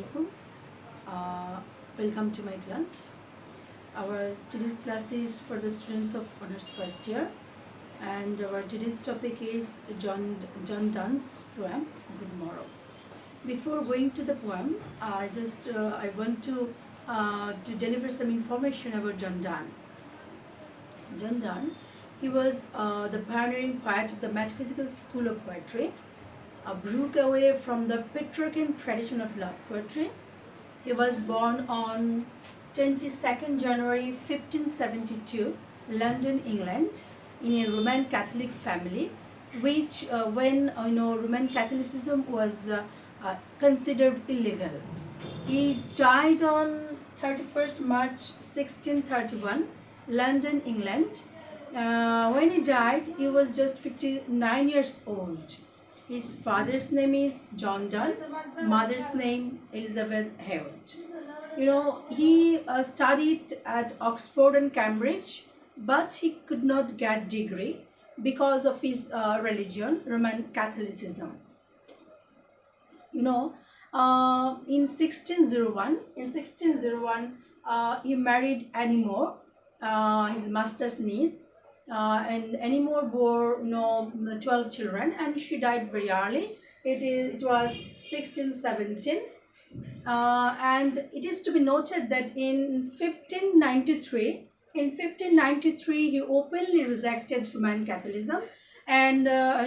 Assalamualaikum. Uh, Welcome to my class. Our today's class is for the students of honors first year, and our today's topic is John Donne's poem Good Morrow. Before going to the poem, I want to deliver some information about John Donne. John Donne, he was the pioneering poet of the metaphysical school of poetry, broke away from the Petrarchan tradition of love poetry. He was born on 22nd January 1572, London, England, in a Roman Catholic family, which when Roman Catholicism was considered illegal. He died on 31st March 1631, London, England. When he died, he was just 59 years old. His father's name is John Donne, mother's name Elizabeth Heward. He studied at Oxford and Cambridge, but he could not get degree because of his religion, Roman Catholicism. In 1601, he married Annie More, his master's niece. And Annie More bore 12 children, and she died very early. It was 1617, and it is to be noted that in 1593, he openly rejected Roman Catholicism and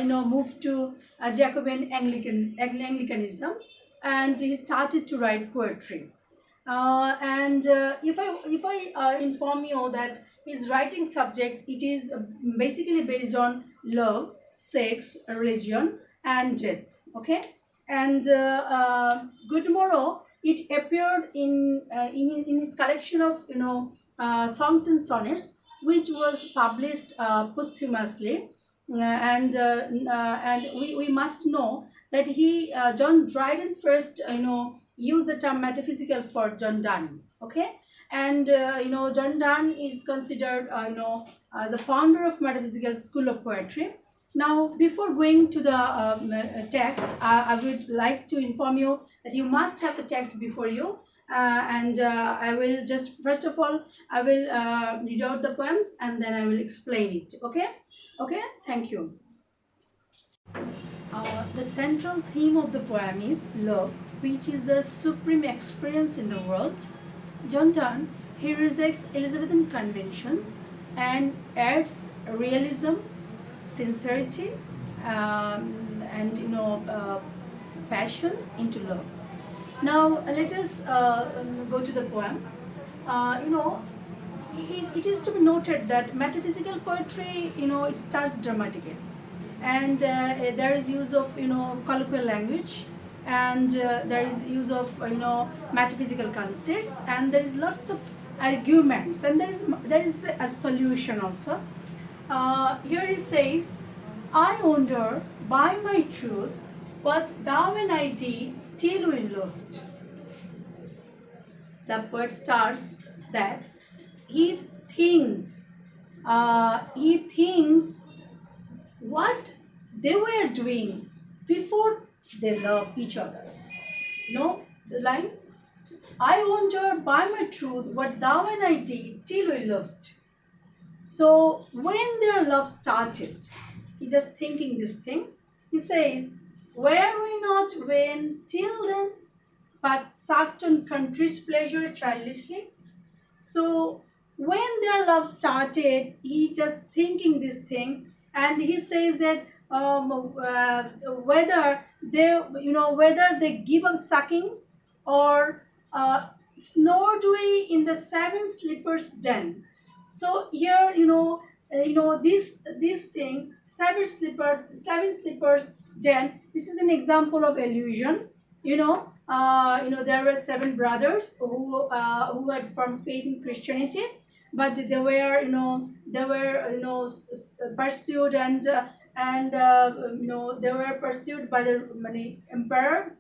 moved to Jacobean Anglicanism, and he started to write poetry. If I inform you that his writing subject, it is basically based on love, sex, religion, and death. Okay, and Good Morrow, it appeared in his collection of songs and sonnets, which was published posthumously, and we must know that John Dryden first used the term metaphysical for John Donne. Okay, and John Donne is considered the founder of metaphysical school of poetry. Now, before going to the text, I would like to inform you that you must have the text before you, and I will just first of all I will read out the poems and then I will explain it. Okay, thank you. The central theme of the poem is love, which is the supreme experience in the world. John Donne, he rejects Elizabethan conventions and adds realism, sincerity, and passion into love. Now let us go to the poem. It is to be noted that metaphysical poetry, it starts dramatically, and there is use of colloquial language, and there is use of metaphysical concepts, and there is lots of arguments, and there is a solution also. Here it says, I wonder by my truth what thou and I did till we loved. The poet starts that he thinks what they were doing before they love each other. The line, I wonder by my truth what thou and I did till we loved. So when their love started, he just thinking this thing. He says, were we not when till then, but sucked on country's pleasure childishly? So when their love started, he just thinking this thing, and he says that whether they give up sucking or snored we in the seven sleepers den. So here this thing, seven sleepers den. This is an example of illusion. There were seven brothers who had formed faith in Christianity, but they were pursued and they were pursued by the emperor,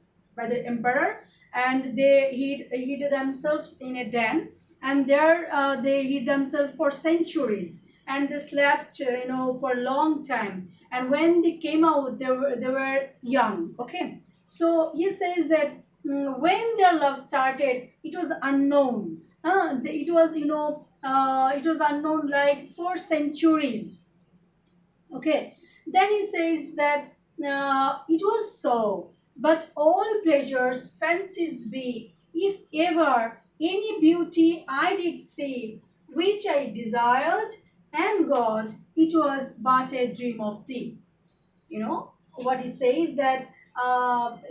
and they hid themselves in a den, and there they hid themselves for centuries, and they slept for a long time, and when they came out they were young. Okay, so he says that when their love started, it was unknown. It was, it was unknown like for centuries. Okay, then he says that it was so, but all pleasures fancies be, if ever any beauty I did see, which I desired, and God, it was but a dream of thee. What he says that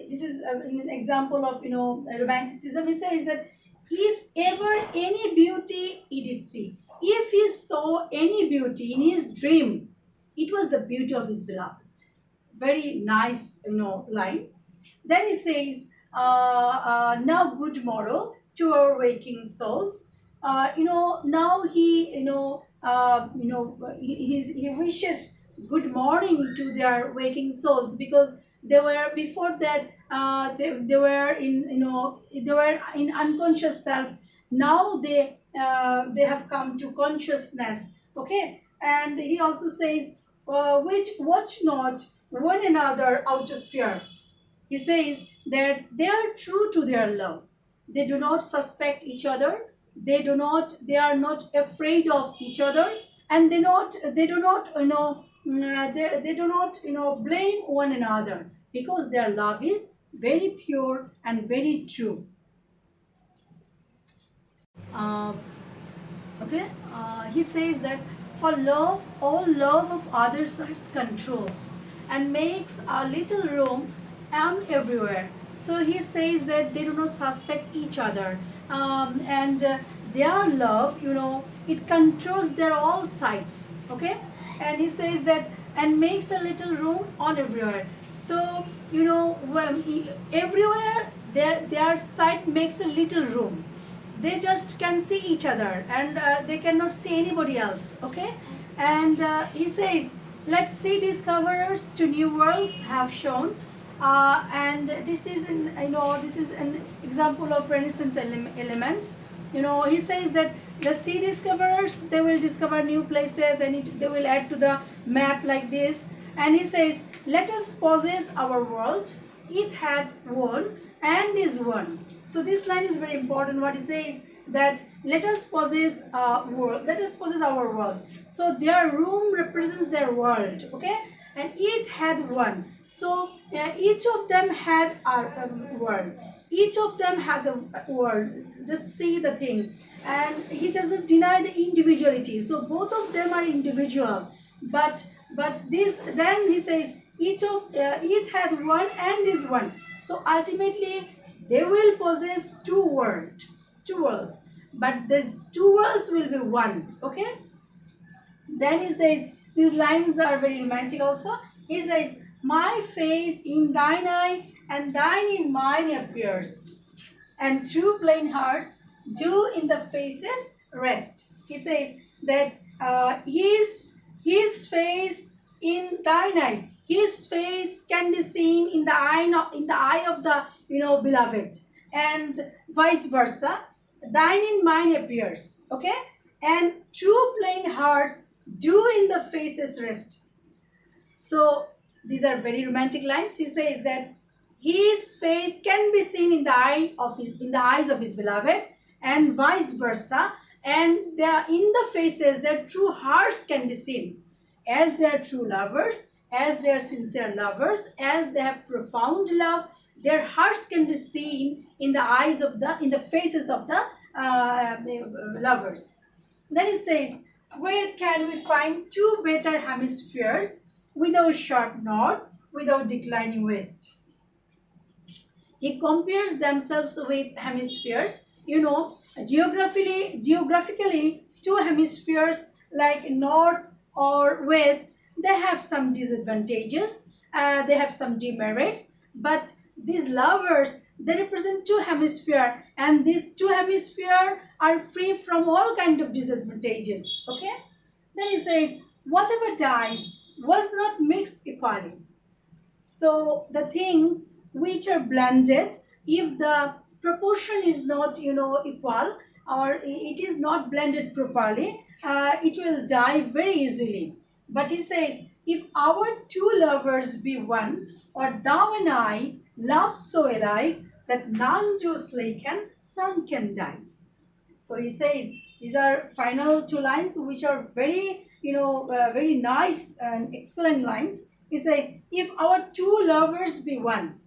this is an example of romanticism. He says that if ever any beauty he did see, if he saw any beauty in his dream, it was the beauty of his beloved. Very nice line. Then he says, now good morrow to our waking souls. Now he wishes good morning to their waking souls, because they were before that, they were in they were in unconscious self. Now they have come to consciousness. Okay, and he also says, which watch not one another out of fear. He says that they are true to their love. They do not suspect each other. They are not afraid of each other, and they do not, they do not, blame one another, because their love is very pure and very true. Uh, Okay, he says that for love, all love of others controls and makes a little room and everywhere. So he says that they do not suspect each other, and their love, it controls their all sides. Okay, and he says that and makes a little room on everywhere. So everywhere their side makes a little room. They just can see each other, and they cannot see anybody else. Okay, and he says, let's see discoverers to new worlds have shown. And this is an example of renaissance elements. He says that the sea discoverers, they will discover new places, and they will add to the map like this. And he says, let us possess our world, it hath won and is one. So this line is very important. What he says, that let us possess world, let us possess our world. So their room represents their world. Okay, and it had one. So each of them had a world. Each of them has a world. Just see the thing. And he doesn't deny the individuality. So both of them are individual. But this, then he says, each had one and is one. So ultimately they will possess two worlds, but the two worlds will be one. Okay, then he says, these lines are very romantic also. He says, my face in thine eye and thine in mine appears, and true plain hearts do in the faces rest. He says that his face in thine eye, his face can be seen in the eye of the beloved, and vice versa. Thine in mine appears. Okay, and true plain hearts do in the faces rest. So these are very romantic lines. He says that his face can be seen in the eyes of his beloved, and vice versa. And in the faces, their true hearts can be seen, as they are true lovers, as they are sincere lovers, as they have profound love. Their hearts can be seen in the faces of the lovers. Then it says, where can we find two better hemispheres, without sharp north, without declining west? He compares themselves with hemispheres. Geographically, two hemispheres like north or west, they have some disadvantages, they have some demerits, but these lovers, they represent two hemispheres, and these two hemispheres are free from all kind of disadvantages. Okay, then he says, whatever dies was not mixed equally. So the things which are blended, if the proportion is not equal, or it is not blended properly, it will die very easily. But he says, if our two lovers be one, or thou and I love so alike, that none do slay can, none can die. So he says these are final two lines which are very, very nice and excellent lines. He says, if our two lovers be one,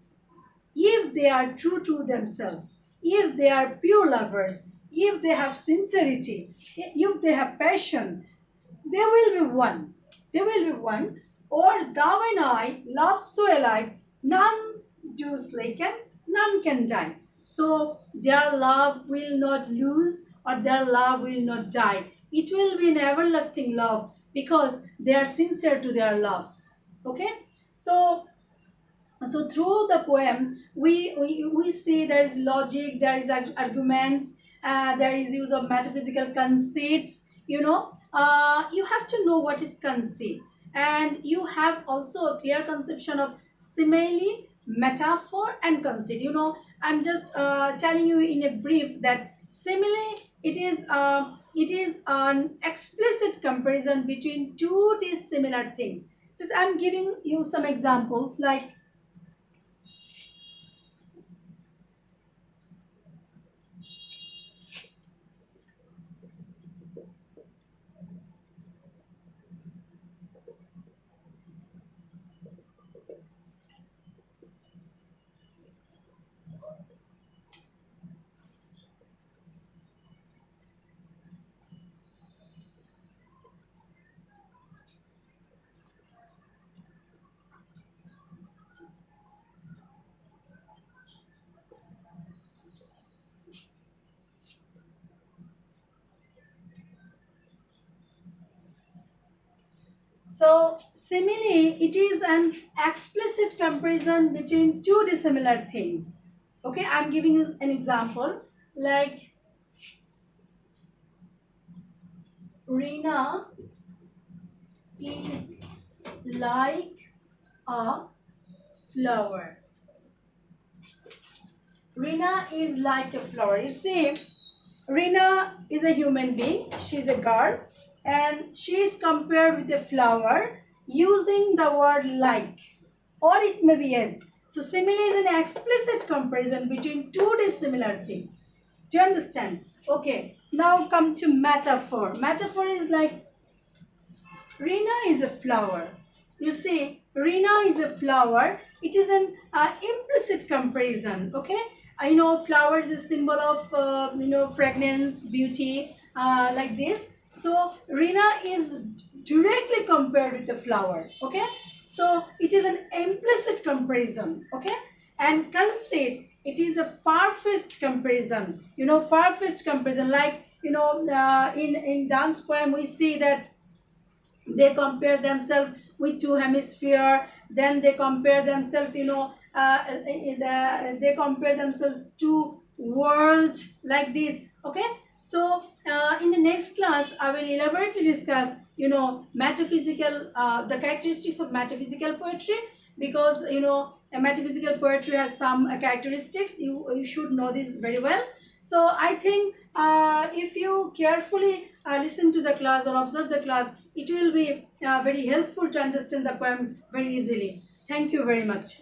if they are true to themselves, if they are pure lovers, if they have sincerity, if they have passion, they will be one. They will be one. Or thou and I, love so alike, none do slake and none can die. So their love will not lose or their love will not die. It will be an everlasting love because they are sincere to their loves. Okay? So through the poem we see there is logic, there is arguments, there is use of metaphysical conceits. You have to know what is conceit, and you have also a clear conception of simile, metaphor and conceit. I'm just telling you in a brief that simile, it is an explicit comparison between two dissimilar things. Just I'm giving you some examples like, so simile, it is an explicit comparison between two dissimilar things. Okay, I'm giving you an example like Rina is like a flower. Rina is like a flower. You see, Rina is a human being. She's a girl, and she is compared with a flower using the word like, or it may be as. So simile is an explicit comparison between two dissimilar things. Do you understand? Okay. Now come to metaphor. Metaphor is like Rina is a flower. You see, Rina is a flower. It is an implicit comparison. Okay, flower is a symbol of fragrance, beauty, like this. So Rina is directly compared with the flower. Okay, so it is an implicit comparison. Okay, and conceit, it is a far-fetched comparison. Far-fetched comparison. Like in Donne's poem, we see that they compare themselves with two hemisphere, then they compare themselves, they compare themselves to world, like this. Okay, so in the next class I will elaborately discuss metaphysical, the characteristics of metaphysical poetry, because a metaphysical poetry has some characteristics. You should know this very well. So I think if you carefully listen to the class or observe the class, it will be very helpful to understand the poem very easily. Thank you very much.